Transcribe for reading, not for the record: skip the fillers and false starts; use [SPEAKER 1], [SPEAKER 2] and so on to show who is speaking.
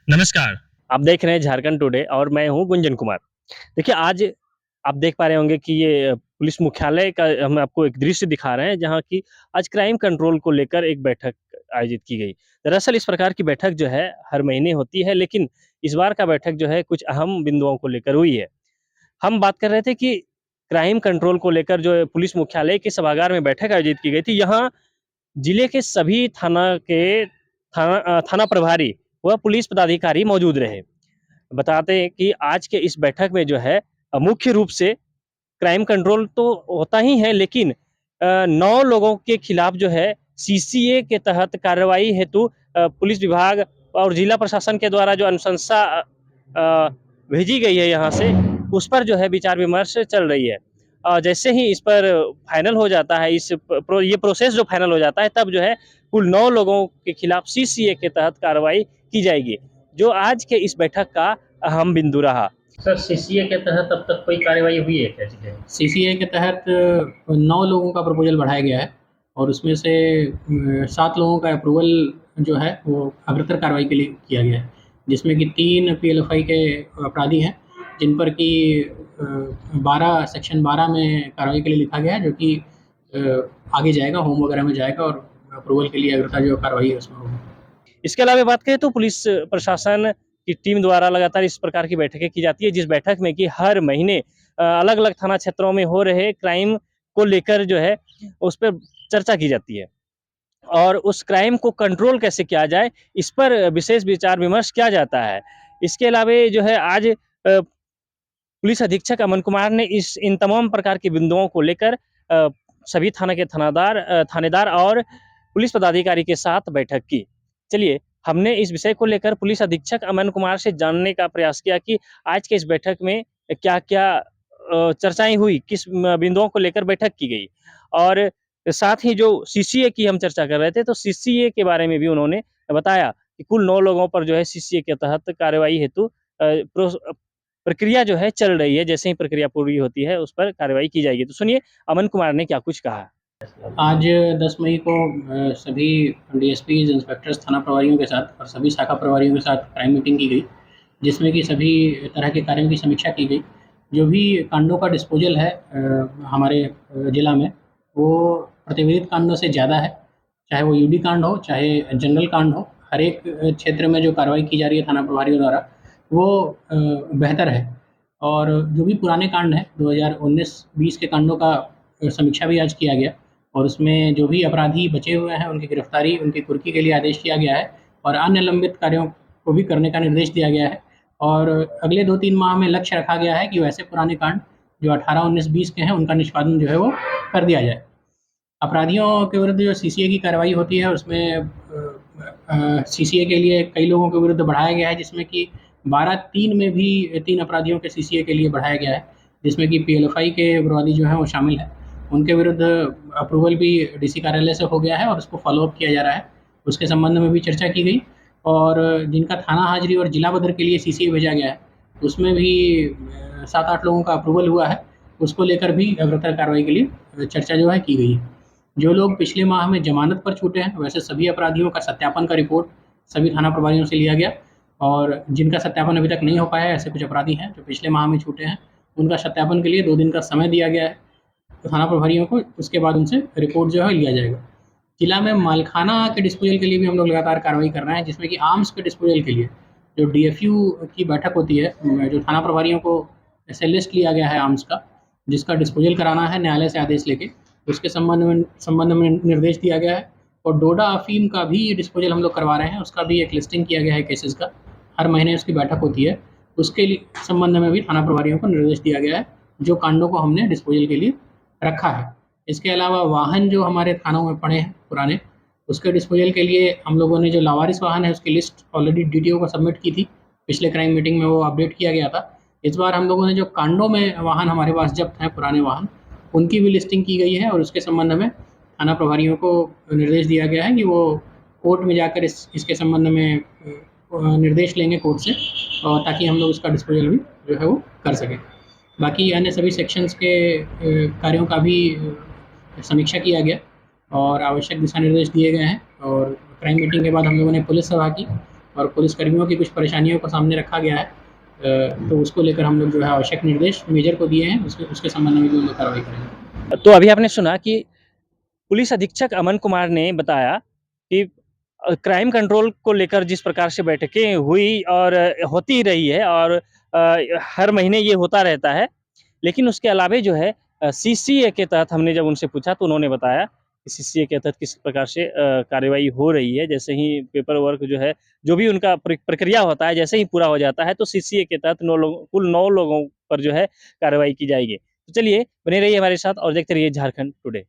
[SPEAKER 1] नमस्कार। आप देख रहे हैं झारखंड टुडे और मैं हूँ गुंजन कुमार। देखिए, आज आप देख पा रहे होंगे कि ये पुलिस मुख्यालय का हम आपको एक दृश्य दिखा रहे हैं, जहाँ की आज क्राइम कंट्रोल को लेकर एक बैठक आयोजित की गई। दरअसल इस प्रकार की बैठक जो है, हर महीने होती है, लेकिन इस बार का बैठक जो है, कुछ अहम बिंदुओं को लेकर हुई है। हम बात कर रहे थे कि क्राइम कंट्रोल को लेकर जो है पुलिस मुख्यालय के सभागार में बैठक आयोजित की गई थी। यहाँ जिले के सभी थाना प्रभारी व पुलिस पदाधिकारी मौजूद रहे। बताते हैं कि आज के इस बैठक में जो है मुख्य रूप से क्राइम कंट्रोल तो होता ही है, लेकिन 9 लोगों के खिलाफ जो है सीसीए के तहत कार्रवाई हेतु पुलिस विभाग और जिला प्रशासन के द्वारा जो अनुशंसा भेजी गई है यहाँ से, उस पर जो है विचार-विमर्श चल रही है। जैसे ही इस पर फाइनल हो जाता है, इस ये प्रोसेस जो फाइनल हो जाता है, तब जो है कुल 9 लोगों के खिलाफ सीसीए के तहत कार्रवाई की जाएगी, जो आज के इस बैठक का अहम बिंदु रहा। सर, सीसीए के तहत अब तक कोई कार्रवाई हुई है क्या जिले में?
[SPEAKER 2] सीसीए के तहत 9 लोगों का प्रपोजल बढ़ाया गया है और उसमें से 7 लोगों का अप्रूवल जो है वो अग्रतर कार्रवाई के लिए किया गया है, जिसमें कि 3 पीएलएफआई के अपराधी हैं, जिन पर कि 12 सेक्शन 12 में कार्रवाई के लिए लिखा गया है, जो कि आगे जाएगा, होम वगैरह में जाएगा और अप्रूवल के लिए अग्रता जो कार्रवाई है उसमें होगी।
[SPEAKER 1] इसके अलावा बात करें तो पुलिस प्रशासन की टीम द्वारा लगातार इस प्रकार की बैठकें की जाती है, जिस बैठक में कि हर महीने अलग-अलग थाना क्षेत्रों में हो रहे क्राइम को लेकर जो है उस पर चर्चा की जाती है और उस क्राइम को कंट्रोल कैसे किया जाए, इस पर विशेष विचार-विमर्श किया जाता है। इसके अलावे जो है आज पुलिस अधीक्षक अमन कुमार ने इस इन तमाम प्रकार के बिंदुओं को लेकर सभी थाना के थानेदार और पुलिस पदाधिकारी के साथ बैठक की। चलिए, हमने इस विषय को लेकर पुलिस अधीक्षक अमन कुमार से जानने का प्रयास किया कि आज के इस बैठक में क्या-क्या चर्चाएँ हुई, किस बिंदुओं को लेकर बैठक की गई और साथ ही जो सीसीए की हम चर्चा कर रहे थे, तो सीसीए के बारे में भी उन्होंने बताया कि कुल 9 लोगों पर जो है सीसीए के तहत कार्रवाई हेतु प्रक्रिया जो है चल रही है, जैसे ही प्रक्रिया पूरी होती है, उस पर कार्रवाई की जाएगी। तो सुनिए, अमन कुमार ने क्या कुछ कहा।
[SPEAKER 2] आज 10 मई को सभी डीएसपीज़, इंस्पेक्टर्स, थाना प्रभारियों के साथ और सभी शाखा प्रभारियों के साथ क्राइम मीटिंग की गई, जिसमें कि सभी तरह के कार्यों की समीक्षा की गई। जो भी कांडों का डिस्पोज़ल है हमारे जिला में, वो प्रतिवेदित कांडों से ज़्यादा है। चाहे वो यूडी कांड हो, चाहे जनरल कांड हो, हर एक क्षेत्र में जो कार्रवाई की जा रही है थाना प्रभारियों द्वारा, वो बेहतर है। और जो भी पुराने कांड हैं, 2019-20 के कांडों का समीक्षा भी आज किया गया और उसमें जो भी अपराधी बचे हुए हैं, उनकी गिरफ्तारी, उनकी कुर्की के लिए आदेश किया गया है और अन्य लंबित कार्यों को भी करने का निर्देश दिया गया है। और अगले 2-3 माह में लक्ष्य रखा गया है कि वैसे पुराने कांड जो 18, 19, 20 के हैं, उनका निष्पादन जो है वो कर दिया जाए। अपराधियों के विरुद्ध जो सीसीए की कार्रवाई होती है, उसमें सीसीए के लिए कई लोगों के विरुद्ध बढ़ाया गया है, जिसमें कि 12-3 में भी 3 अपराधियों के सीसीए के लिए बढ़ाया गया है, जिसमें कि पीएलएफआई के उग्रवादी जो हैं वो शामिल हैं। उनके विरुद्ध अप्रूवल भी डीसी कार्यालय से हो गया है और उसको फ़ॉलो अप किया जा रहा है। उसके संबंध में भी चर्चा की गई और जिनका थाना हाज़िरी और जिला बदर के लिए सीसीए भेजा गया है, उसमें भी 7-8 लोगों का अप्रूवल हुआ है। उसको लेकर भी अग्रतर कार्रवाई के लिए चर्चा जो है की गई है। जो लोग पिछले माह में ज़मानत पर छूटे हैं, वैसे सभी अपराधियों का सत्यापन का रिपोर्ट सभी थाना प्रभारियों से लिया गया और जिनका सत्यापन अभी तक नहीं हो पाया है, ऐसे कुछ अपराधी हैं जो पिछले माह में छूटे हैं, उनका सत्यापन के लिए 2 दिन का समय दिया गया है थाना प्रभारियों को। उसके बाद उनसे रिपोर्ट जो है लिया जाएगा। जिला में मालखाना के डिस्पोजल के लिए भी हम लोग लगातार कार्रवाई कर रहे हैं, जिसमें कि आर्म्स के डिस्पोजल के लिए जो डीएफयू की बैठक होती है, जो थाना प्रभारियों को ऐसे लिस्ट लिया गया है आर्म्स का, जिसका डिस्पोजल कराना है न्यायालय से आदेश लेके, उसके संबंध में निर्देश दिया गया है। और डोडा अफ़ीम का भी डिस्पोजल हम लोग करवा रहे हैं, उसका भी एक लिस्टिंग किया गया है केसेस का। हर महीने उसकी बैठक होती है, उसके लिए संबंध में भी थाना प्रभारियों को निर्देश दिया गया है, जो कांडों को हमने डिस्पोजल के लिए रखा है। इसके अलावा वाहन जो हमारे थानों में पड़े हैं पुराने, उसके डिस्पोजल के लिए हम लोगों ने जो लावारिस वाहन है उसकी लिस्ट ऑलरेडी डीटीओ को सबमिट की थी। पिछले क्राइम मीटिंग में वो अपडेट किया गया था। इस बार हम लोगों ने जो कांडों में वाहन हमारे पास जब्त हैं पुराने वाहन, उनकी भी लिस्टिंग की गई है और उसके संबंध में थाना प्रभारियों को निर्देश दिया गया है कि वो कोर्ट में जाकर इसके संबंध में निर्देश लेंगे कोर्ट से, और ताकि हम लोग उसका डिस्पोजल भी जो है वो कर सकें। बाकी अन्य सभी सेक्शंस के कार्यों का भी समीक्षा किया गया और आवश्यक दिशा निर्देश दिए गए हैं। और क्राइम मीटिंग के बाद हम लोगों ने पुलिस सभा की और पुलिसकर्मियों की कुछ परेशानियों को सामने रखा गया है। तो उसको लेकर हम लोग जो है आवश्यक निर्देश मेजर को दिए हैं, उसके उसके संबंध में भी हम लोग कार्रवाई करेंगे।
[SPEAKER 1] तो अभी आपने सुना कि पुलिस अधीक्षक अमन कुमार ने बताया कि क्राइम कंट्रोल को लेकर जिस प्रकार से बैठकें हुई और होती रही है और हर महीने ये होता रहता है। लेकिन उसके अलावे जो है सीसीए के तहत हमने जब उनसे पूछा तो उन्होंने बताया कि सीसीए के तहत किस प्रकार से कार्रवाई हो रही है। जैसे ही पेपर वर्क जो है, जो भी उनका प्रक्रिया होता है, जैसे ही पूरा हो जाता है तो सीसीए के तहत 9 लोगों कुल 9 लोगों पर जो है कार्रवाई की जाएगी। तो चलिए बने रहिए हमारे साथ और देखते रहिए झारखंड टुडे।